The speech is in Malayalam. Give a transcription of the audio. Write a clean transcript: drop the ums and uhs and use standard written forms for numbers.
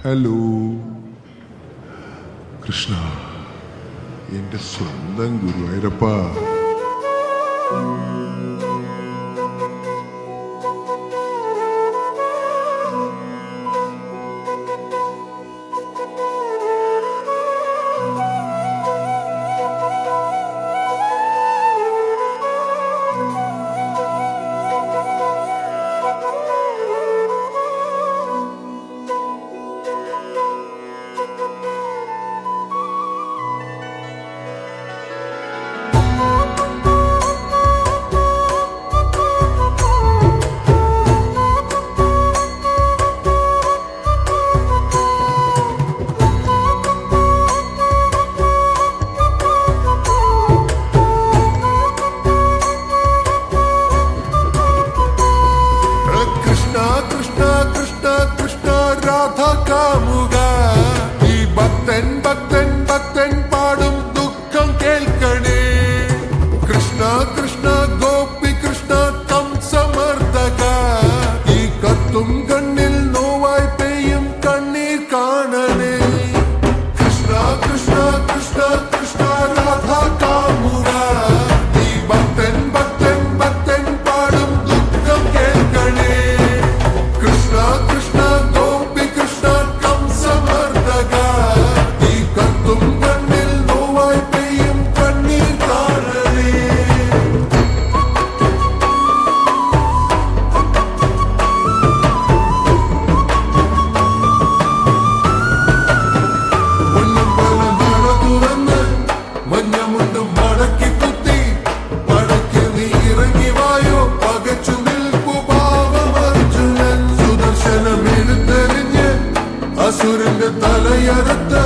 ഹലോ കൃഷ്ണ, എന്റെ സ്വന്തം ഗുരുവായൂരപ്പ. ഭക്തൻ പാടും ദുഃഖം കേൾക്കണേ. കൃഷ്ണ കൃഷ്ണ ഗോപി കൃഷ്ണ കംസമർദ്ദക, ഈ കത്തും കണ്ണിൽ നോവായി പെയ്യും കണ്ണീർ കാണണേ. കൃഷ്ണ കൃഷ്ണ കൃഷ്ണ കൃഷ്ണ രാധ കാമുക, ഈ ഭക്തൻ പാടും ദുഃഖം കേൾക്കണേ. കൃഷ്ണ കൃഷ്ണ ഗോപി കൃഷ്ണ കംസമർദ്ദക, അസുരന്റെ തലയറുത്ത്